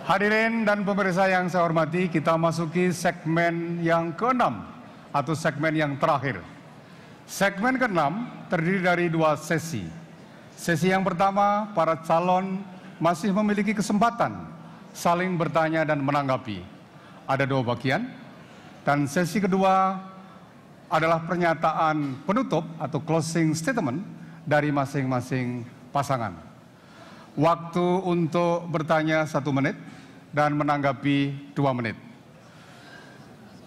Hadirin dan pemirsa yang saya hormati, kita masuki segmen yang ke-6 atau segmen yang terakhir. Segmen ke-6 terdiri dari 2 sesi. Sesi yang pertama, para calon masih memiliki kesempatan saling bertanya dan menanggapi. Ada 2 bagian. Dan sesi kedua adalah pernyataan penutup atau closing statement dari masing-masing pasangan. Waktu untuk bertanya 1 menit dan menanggapi 2 menit.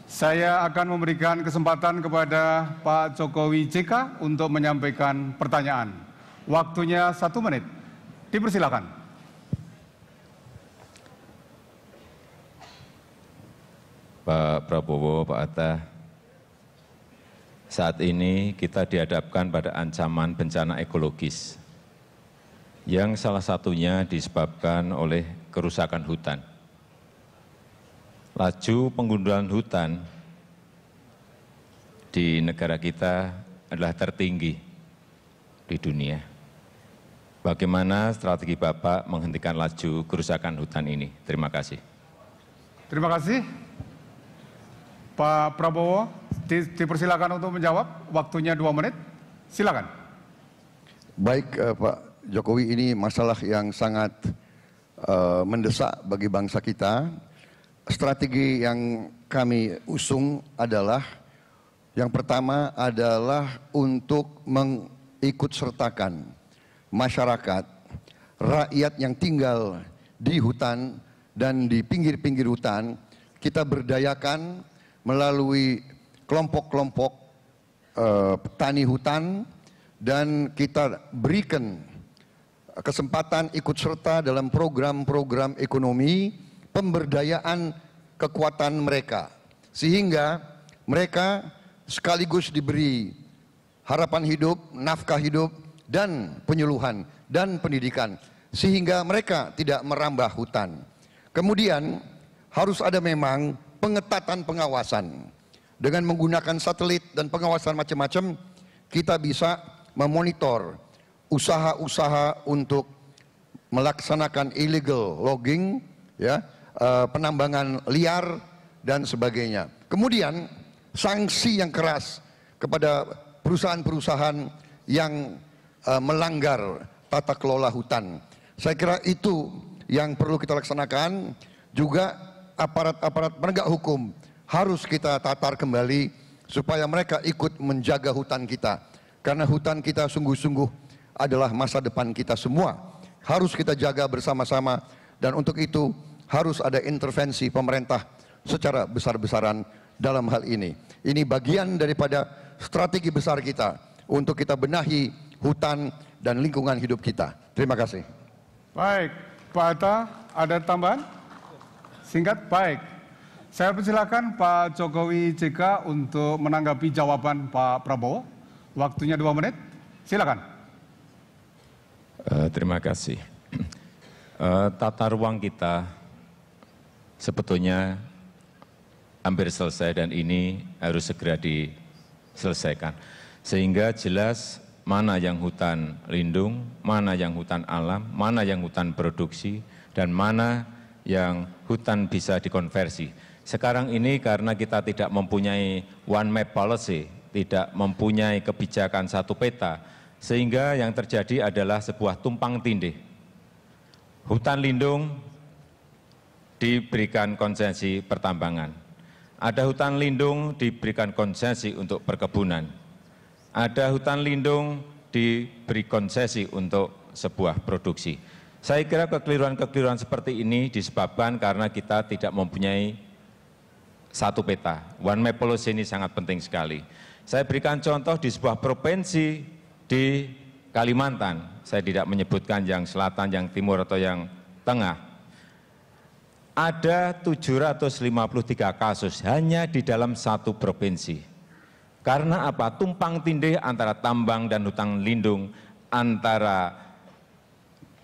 Saya akan memberikan kesempatan kepada Pak Jokowi JK untuk menyampaikan pertanyaan. Waktunya 1 menit. Dipersilakan. Pak Prabowo, Pak Hatta, saat ini kita dihadapkan pada ancaman bencana ekologis yang salah satunya disebabkan oleh kerusakan hutan. Laju penggundulan hutan di negara kita adalah tertinggi di dunia. Bagaimana strategi Bapak menghentikan laju kerusakan hutan ini? Terima kasih. Terima kasih. Pak Prabowo, dipersilakan untuk menjawab. Waktunya 2 menit. Silakan. Baik, Pak Jokowi, ini masalah yang sangat mendesak bagi bangsa kita. Strategi yang kami usung adalah, yang pertama adalah untuk mengikutsertakan masyarakat, rakyat yang tinggal di hutan dan di pinggir-pinggir hutan. Kita berdayakan melalui kelompok-kelompok petani hutan, dan kita berikan kesempatan ikut serta dalam program-program ekonomi, pemberdayaan kekuatan mereka, sehingga mereka sekaligus diberi harapan hidup, nafkah hidup, dan penyuluhan dan pendidikan, sehingga mereka tidak merambah hutan. Kemudian harus ada memang pengetatan pengawasan. Dengan menggunakan satelit dan pengawasan macam-macam, kita bisa memonitor usaha-usaha untuk melaksanakan illegal logging, ya, penambangan liar dan sebagainya. Kemudian sanksi yang keras kepada perusahaan-perusahaan yang melanggar tata kelola hutan. Saya kira itu yang perlu kita laksanakan. Juga aparat-aparat penegak hukum harus kita tatar kembali supaya mereka ikut menjaga hutan kita. Karena hutan kita sungguh-sungguh adalah masa depan kita semua. Harus kita jaga bersama-sama, dan untuk itu harus ada intervensi pemerintah secara besar-besaran dalam hal ini. Ini bagian daripada strategi besar kita untuk kita benahi hutan dan lingkungan hidup kita. Terima kasih. Baik, Pak Hatta, ada tambahan? Singkat, baik. Saya persilakan Pak Jokowi JK untuk menanggapi jawaban Pak Prabowo. Waktunya 2 menit, silakan. Terima kasih. Tata ruang kita sebetulnya hampir selesai, dan ini harus segera diselesaikan. Sehingga jelas mana yang hutan lindung, mana yang hutan alam, mana yang hutan produksi, dan mana yang hutan bisa dikonversi. Sekarang ini karena kita tidak mempunyai one map policy, tidak mempunyai kebijakan satu peta, sehingga yang terjadi adalah sebuah tumpang tindih. Hutan lindung diberikan konsesi pertambangan. Ada hutan lindung diberikan konsesi untuk perkebunan. Ada hutan lindung diberi konsesi untuk sebuah produksi. Saya kira kekeliruan-kekeliruan seperti ini disebabkan karena kita tidak mempunyai satu peta. One map policy ini sangat penting sekali. Saya berikan contoh di sebuah provinsi di Kalimantan. Saya tidak menyebutkan yang selatan, yang timur, atau yang tengah. Ada 753 kasus hanya di dalam satu provinsi. Karena apa? Tumpang tindih antara tambang dan hutan lindung, antara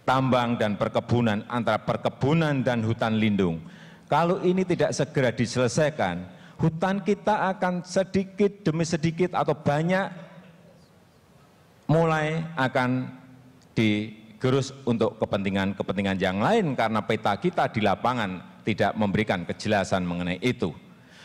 tambang dan perkebunan, antara perkebunan dan hutan lindung. Kalau ini tidak segera diselesaikan, hutan kita akan sedikit demi sedikit atau banyak mulai akan tergerus untuk kepentingan-kepentingan yang lain karena peta kita di lapangan tidak memberikan kejelasan mengenai itu.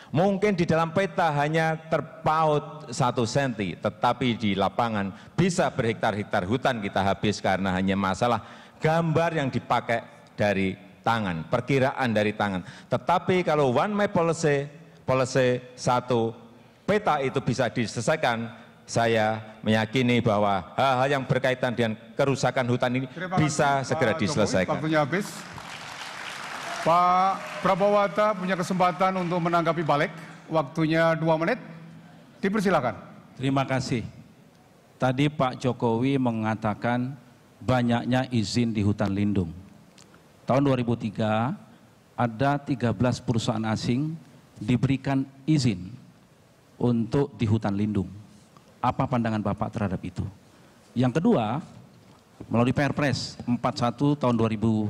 Mungkin di dalam peta hanya terpaut 1 senti, tetapi di lapangan bisa berhektar-hektar hutan kita habis karena hanya masalah gambar yang dipakai dari tangan, perkiraan dari tangan. Tetapi kalau one map policy satu peta itu bisa diselesaikan, saya meyakini bahwa hal-hal yang berkaitan dengan kerusakan hutan ini bisa segera diselesaikan. Waktunya habis. Pak Prabowo Hatta punya kesempatan untuk menanggapi balik. Waktunya 2 menit. Dipersilakan. Terima kasih. Tadi Pak Jokowi mengatakan banyaknya izin di hutan lindung. Tahun 2003 ada 13 perusahaan asing diberikan izin untuk di hutan lindung. Apa pandangan Bapak terhadap itu? Yang kedua, melalui Perpres 41 tahun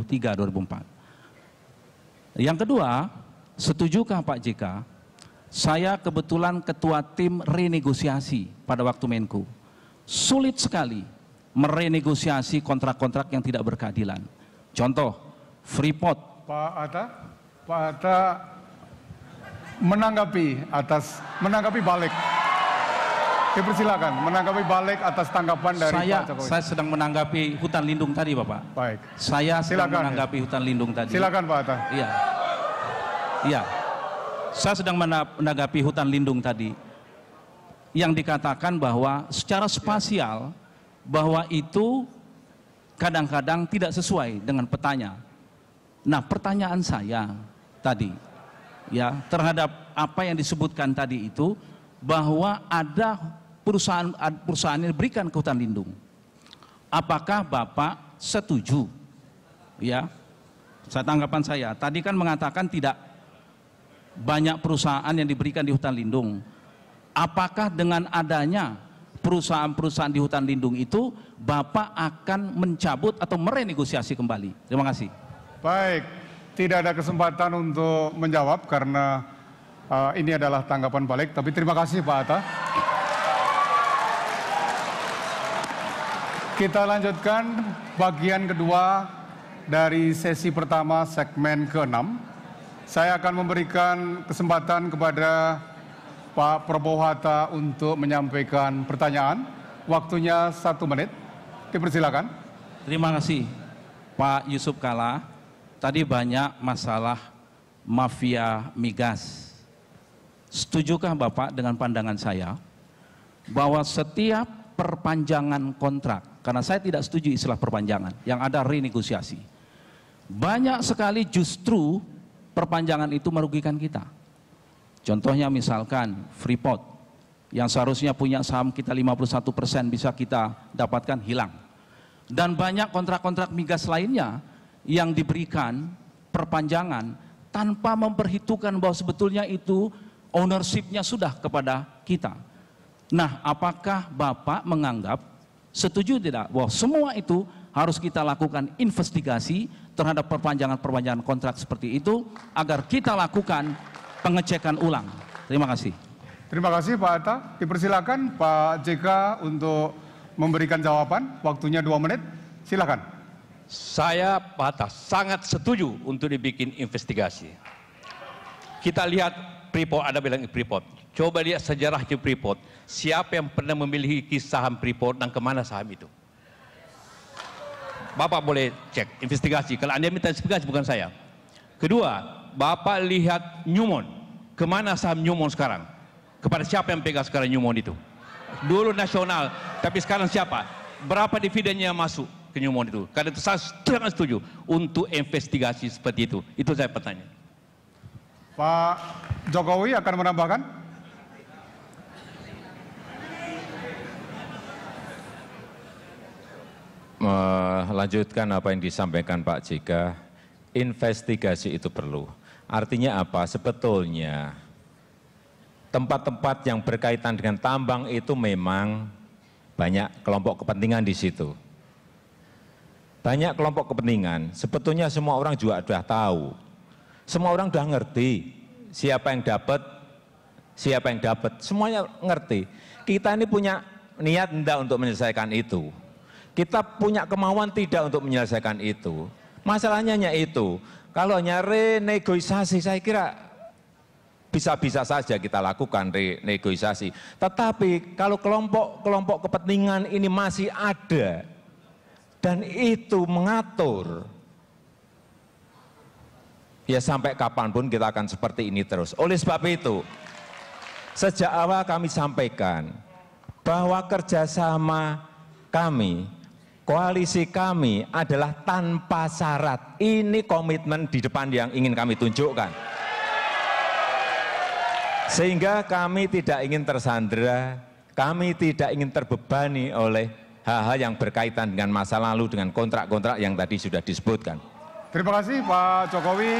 2003-2004. Yang kedua, setujukah Pak JK, saya kebetulan ketua tim renegosiasi pada waktu Menko. Sulit sekali merenegosiasi kontrak-kontrak yang tidak berkeadilan. Contoh, Freeport. Pak Hatta menanggapi balik. Dipersilakan menanggapi balik atas tanggapan dari Pak Jokowi. Saya sedang menanggapi hutan lindung tadi, Bapak. Baik. Saya sedang Silakan, menanggapi hutan lindung tadi. Silakan Pak Hatta. Iya. Iya. Saya sedang menanggapi hutan lindung tadi. Yang dikatakan bahwa secara spasial bahwa itu kadang-kadang tidak sesuai dengan petanya. Nah, pertanyaan saya tadi ya terhadap apa yang disebutkan tadi itu bahwa ada perusahaan yang diberikan ke hutan lindung. Apakah Bapak setuju? Ya, tanggapan saya. Tadi kan mengatakan tidak banyak perusahaan yang diberikan di hutan lindung. Apakah dengan adanya perusahaan-perusahaan di hutan lindung itu Bapak akan mencabut atau merenegosiasi kembali? Terima kasih. Baik, tidak ada kesempatan untuk menjawab karena ini adalah tanggapan balik, tapi terima kasih Pak Hatta. Kita lanjutkan bagian kedua dari sesi pertama segmen ke-6. Saya akan memberikan kesempatan kepada Pak Prabowo Hatta untuk menyampaikan pertanyaan. Waktunya 1 menit. Dipersilakan. Terima kasih Pak Yusuf Kalla. Tadi banyak masalah mafia migas. Setujukah Bapak dengan pandangan saya bahwa setiap perpanjangan kontrak, karena saya tidak setuju istilah perpanjangan, yang ada renegosiasi. Banyak sekali justru perpanjangan itu merugikan kita. Contohnya misalkan Freeport yang seharusnya punya saham kita 51% bisa kita dapatkan hilang. Dan banyak kontrak-kontrak migas lainnya yang diberikan perpanjangan tanpa memperhitungkan bahwa sebetulnya itu ownership-nya sudah kepada kita. Nah, apakah Bapak menganggap setuju tidak bahwa semua itu harus kita lakukan investigasi terhadap perpanjangan-perpanjangan kontrak seperti itu agar kita lakukan pengecekan ulang? Terima kasih. Terima kasih Pak Hatta. Dipersilakan Pak JK untuk memberikan jawaban. Waktunya 2 menit. Silakan. Saya Pak Hatta sangat setuju untuk dibikin investigasi. Kita lihat Freeport, ada bilang Freeport. Coba lihat sejarah Freeport. Siapa yang pernah memiliki saham Freeport dan kemana saham itu? Bapak boleh cek, investigasi. Kalau Anda minta investigasi, bukan saya. Kedua, Bapak lihat Newmont. Kemana saham Newmont sekarang? Kepada siapa yang pegang sekarang Newmont itu? Dulu nasional, tapi sekarang siapa? Berapa dividennya masuk ke Newmont itu? Karena itu saya sangat setuju untuk investigasi seperti itu. Itu saya bertanya. Pak Jokowi akan menambahkan. Melanjutkan apa yang disampaikan Pak JK, investigasi itu perlu. Artinya apa? Sebetulnya tempat-tempat yang berkaitan dengan tambang itu memang banyak kelompok kepentingan di situ. Banyak kelompok kepentingan, sebetulnya semua orang juga sudah tahu. Semua orang sudah ngerti siapa yang dapat, semuanya ngerti. Kita ini punya niat enggak untuk menyelesaikan itu. Kita punya kemauan tidak untuk menyelesaikan itu. Masalahnya hanya itu. Kalau hanya renegosiasi, saya kira bisa-bisa saja kita lakukan renegosiasi. Tetapi kalau kelompok-kelompok kepentingan ini masih ada dan itu mengatur, ya sampai kapanpun kita akan seperti ini terus. Oleh sebab itu, sejak awal kami sampaikan bahwa kerjasama kami, koalisi kami adalah tanpa syarat. Ini komitmen di depan yang ingin kami tunjukkan. Sehingga kami tidak ingin tersandera, kami tidak ingin terbebani oleh hal-hal yang berkaitan dengan masa lalu, dengan kontrak-kontrak yang tadi sudah disebutkan. Terima kasih Pak Jokowi.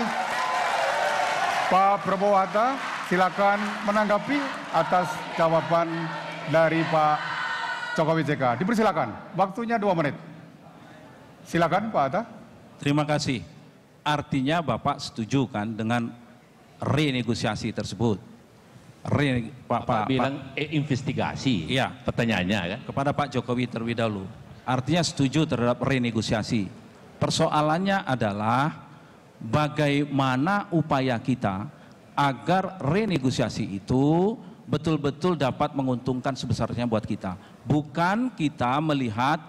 Pak Prabowo Hatta, silakan menanggapi atas jawaban dari Pak Jokowi JK. Dipersilakan, waktunya 2 menit. Silakan Pak Hatta. Terima kasih. Artinya Bapak setuju kan dengan renegosiasi tersebut? Pak bilang investigasi, iya, pertanyaannya kan? Kepada Pak Jokowi terlebih dahulu. Artinya setuju terhadap renegosiasi. Persoalannya adalah bagaimana upaya kita agar renegosiasi itu betul-betul dapat menguntungkan sebesarnya buat kita. Bukan kita melihat,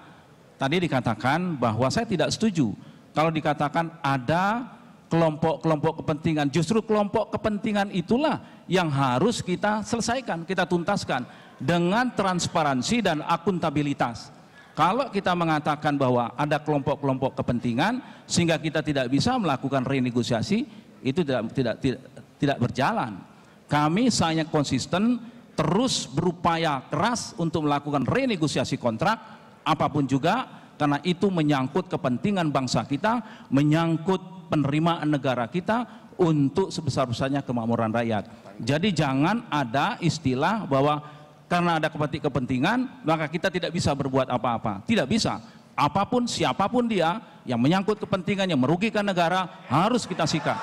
tadi dikatakan bahwa saya tidak setuju kalau dikatakan ada kelompok-kelompok kepentingan. Justru kelompok kepentingan itulah yang harus kita selesaikan, kita tuntaskan dengan transparansi dan akuntabilitas. Kalau kita mengatakan bahwa ada kelompok-kelompok kepentingan sehingga kita tidak bisa melakukan renegosiasi, itu tidak berjalan. Kami sangat konsisten terus berupaya keras untuk melakukan renegosiasi kontrak apapun juga, karena itu menyangkut kepentingan bangsa kita, menyangkut penerimaan negara kita untuk sebesar-besarnya kemakmuran rakyat. Jadi jangan ada istilah bahwa karena ada kepentingan maka kita tidak bisa berbuat apa-apa. Tidak bisa. Apapun, siapapun dia yang menyangkut kepentingan yang merugikan negara harus kita sikat.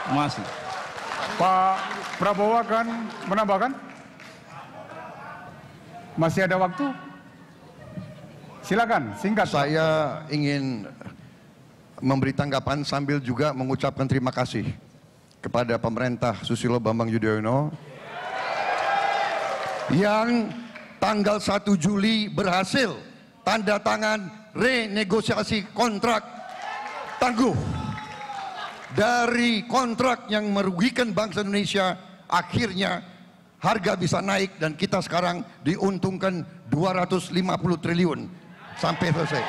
Terima kasih. Pak Prabowo akan menambahkan? Masih ada waktu? Silakan, singkat. Saya ingin memberi tanggapan sambil juga mengucapkan terima kasih kepada pemerintah Susilo Bambang Yudhoyono yang tanggal 1 Juli berhasil tanda tangan renegosiasi kontrak tangguh. Dari kontrak yang merugikan bangsa Indonesia, akhirnya harga bisa naik dan kita sekarang diuntungkan 250 triliun sampai selesai.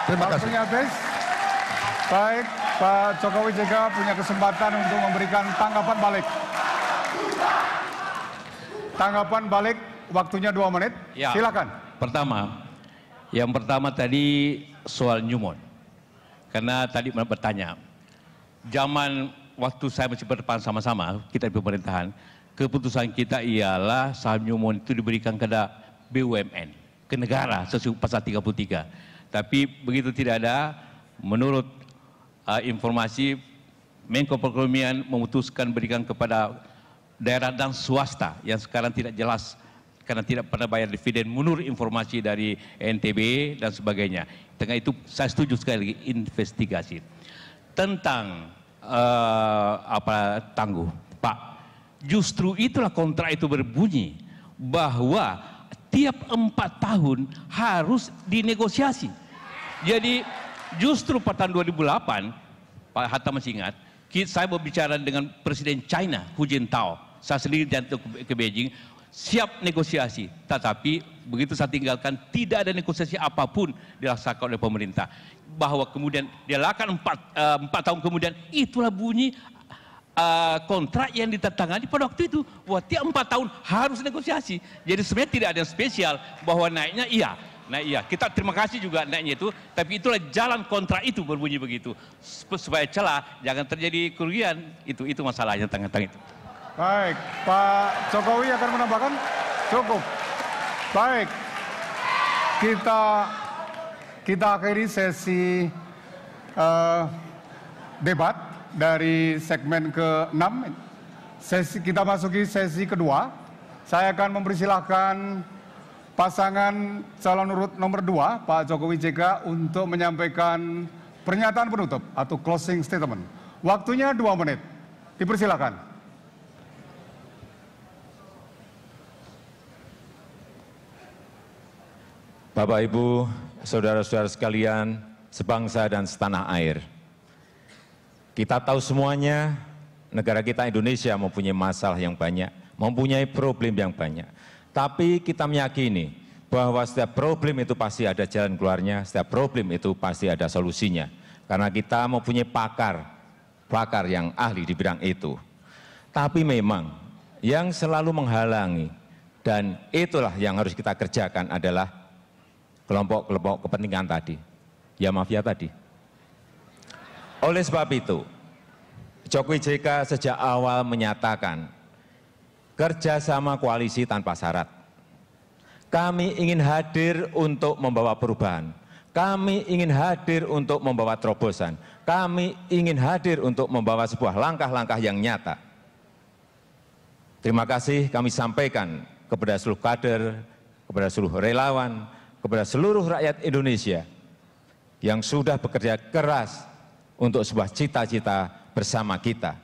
Terima kasih. Waktunya habis. Baik, Pak Jokowi JK punya kesempatan untuk memberikan tanggapan balik. Tanggapan balik, waktunya 2 menit. Ya. Silakan. Yang pertama tadi soal Newmont. Karena tadi bertanya, zaman waktu saya masih berdepan sama-sama, kita di pemerintahan, keputusan kita ialah saham Newmont itu diberikan kepada BUMN, ke negara sesuai pasal 33. Tapi begitu tidak ada, menurut informasi Menko Perekonomian memutuskan berikan kepada daerah dan swasta yang sekarang tidak jelas karena tidak pernah bayar dividen menurut informasi dari NTB dan sebagainya. Dengan itu saya setuju sekali lagi investigasi tentang tangguh, Pak. Justru itulah kontrak itu berbunyi bahwa tiap 4 tahun harus dinegosiasi. Jadi justru pada tahun 2008, Pak Hatta masih ingat, saya berbicara dengan Presiden China, Hu Jintao. Saya sendiri jatuh ke Beijing, siap negosiasi. Tetapi begitu saya tinggalkan, tidak ada negosiasi apapun dilaksanakan oleh pemerintah. Bahwa kemudian dia lakukan 4 tahun kemudian, itulah bunyi kontrak yang ditandatangani pada waktu itu. Bahwa tiap 4 tahun harus negosiasi. Jadi sebenarnya tidak ada yang spesial bahwa naiknya iya. Nah iya, kita terima kasih juga naiknya itu, tapi itulah jalan kontrak itu berbunyi begitu. Supaya celah, jangan terjadi kerugian, itu masalahnya tentang itu. Baik, Pak Jokowi akan menambahkan? Cukup. Baik, kita akhiri sesi debat dari segmen ke-6. Kita masuki sesi kedua. Saya akan mempersilahkan pasangan calon urut nomor 2, Pak Jokowi JK, untuk menyampaikan pernyataan penutup atau closing statement. Waktunya 2 menit. Dipersilakan. Bapak, Ibu, saudara-saudara sekalian, sebangsa dan setanah air. Kita tahu semuanya, negara kita Indonesia mempunyai masalah yang banyak, mempunyai problem yang banyak. Tapi kita meyakini bahwa setiap problem itu pasti ada jalan keluarnya, setiap problem itu pasti ada solusinya. Karena kita mempunyai pakar yang ahli di bidang itu. Tapi memang yang selalu menghalangi, dan itulah yang harus kita kerjakan adalah kelompok-kelompok kepentingan tadi, ya mafia tadi. Oleh sebab itu, Jokowi JK sejak awal menyatakan kerjasama koalisi tanpa syarat. Kami ingin hadir untuk membawa perubahan. Kami ingin hadir untuk membawa terobosan. Kami ingin hadir untuk membawa sebuah langkah-langkah yang nyata. Terima kasih kami sampaikan kepada seluruh kader, kepada seluruh relawan, kepada seluruh rakyat Indonesia yang sudah bekerja keras untuk sebuah cita-cita bersama kita.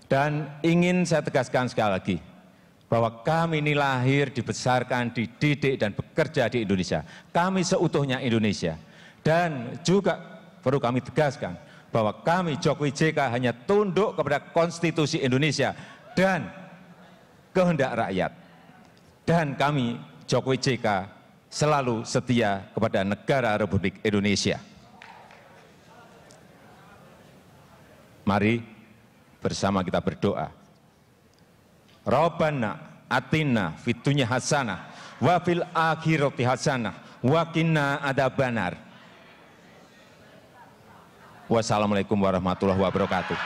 Dan ingin saya tegaskan sekali lagi, bahwa kami ini lahir, dibesarkan, dididik, dan bekerja di Indonesia. Kami seutuhnya Indonesia. Dan juga perlu kami tegaskan, bahwa kami Jokowi JK hanya tunduk kepada konstitusi Indonesia dan kehendak rakyat. Dan kami Jokowi JK selalu setia kepada negara Republik Indonesia. Mari bersama kita berdoa. Rabbana atina fid dunya hasanah wa fil akhirati hasanah wa qina adzabannar. Wassalamualaikum warahmatullahi wabarakatuh.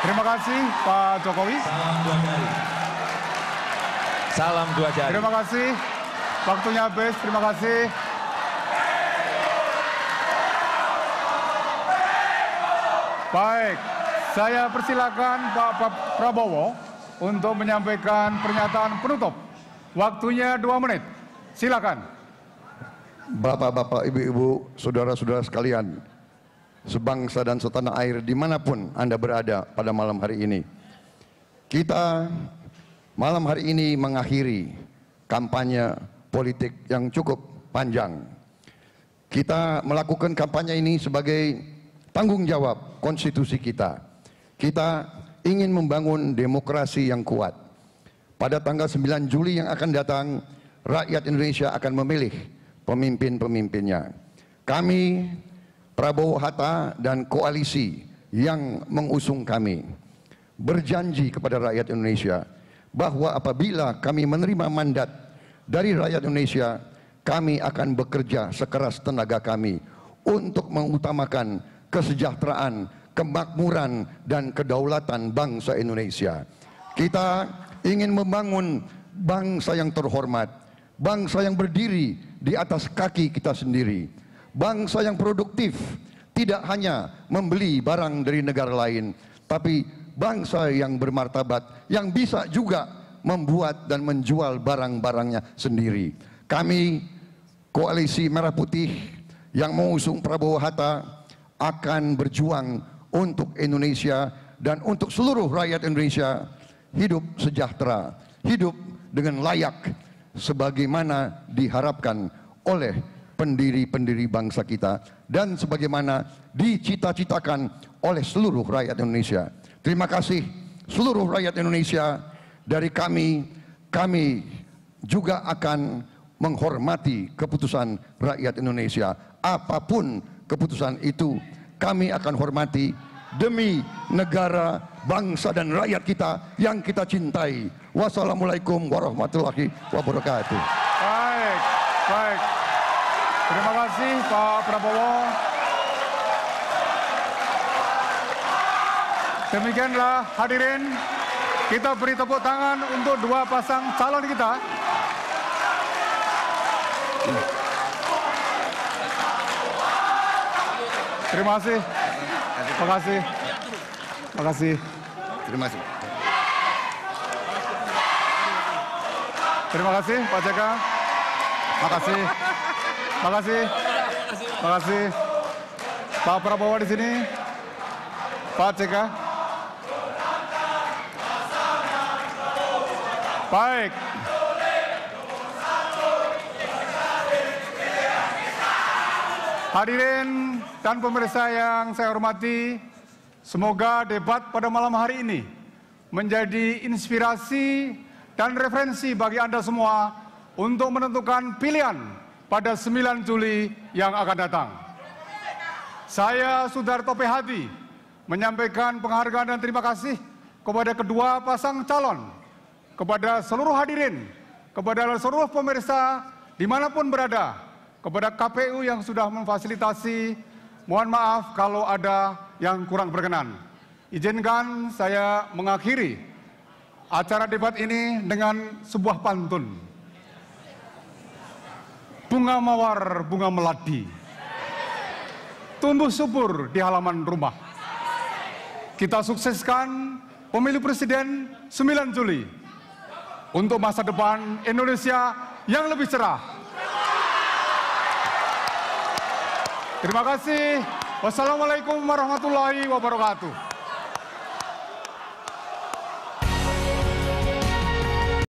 Terima kasih Pak Jokowi. Salam 2 jari. Salam 2 jari. Terima kasih. Waktunya habis. Terima kasih. Baik, saya persilakan Pak Prabowo untuk menyampaikan pernyataan penutup. Waktunya 2 menit. Silakan. Bapak-bapak, ibu-ibu, saudara-saudara sekalian, sebangsa dan setanah air dimanapun Anda berada pada malam hari ini. Kita malam hari ini mengakhiri kampanye politik yang cukup panjang. Kita melakukan kampanye ini sebagai tanggung jawab konstitusi kita. Kita ingin membangun demokrasi yang kuat. Pada tanggal 9 Juli yang akan datang, rakyat Indonesia akan memilih pemimpin-pemimpinnya. Kami, Prabowo Hatta dan koalisi yang mengusung kami, berjanji kepada rakyat Indonesia bahwa apabila kami menerima mandat dari rakyat Indonesia, kami akan bekerja sekeras tenaga kami untuk mengutamakan kesejahteraan, kemakmuran, dan kedaulatan bangsa Indonesia. Kita ingin membangun bangsa yang terhormat, bangsa yang berdiri di atas kaki kita sendiri, bangsa yang produktif, tidak hanya membeli barang dari negara lain, tapi bangsa yang bermartabat, yang bisa juga membuat dan menjual barang-barangnya sendiri. Kami, Koalisi Merah Putih yang mengusung Prabowo Hatta, akan berjuang untuk Indonesia dan untuk seluruh rakyat Indonesia hidup sejahtera, hidup dengan layak sebagaimana diharapkan oleh pendiri-pendiri bangsa kita dan sebagaimana dicita-citakan oleh seluruh rakyat Indonesia. Terima kasih seluruh rakyat Indonesia. Dari kami juga akan menghormati keputusan rakyat Indonesia. Apapun keputusan itu kami akan hormati demi negara, bangsa dan rakyat kita yang kita cintai. Wassalamualaikum warahmatullahi wabarakatuh. Baik, baik. Terima kasih Pak Prabowo. Demikianlah hadirin, kita beri tepuk tangan untuk 2 pasang calon kita. Terima kasih. Terima kasih. Terima kasih. Terima kasih. Terima kasih Pak JK. Makasih. Makasih. Makasih. Pak Prabowo di sini. Pak JK. Baik. Hadirin dan pemirsa yang saya hormati, semoga debat pada malam hari ini menjadi inspirasi dan referensi bagi Anda semua untuk menentukan pilihan pada 9 Juli yang akan datang. Saya Sudarto P. Hadi menyampaikan penghargaan dan terima kasih kepada kedua pasang calon, kepada seluruh hadirin, kepada seluruh pemirsa dimanapun berada, kepada KPU yang sudah memfasilitasi. Mohon maaf kalau ada yang kurang berkenan. Izinkan saya mengakhiri acara debat ini dengan sebuah pantun. Bunga mawar, bunga melati, tumbuh subur di halaman rumah. Kita sukseskan pemilu presiden 9 Juli untuk masa depan Indonesia yang lebih cerah. Terima kasih. Wassalamualaikum warahmatullahi wabarakatuh.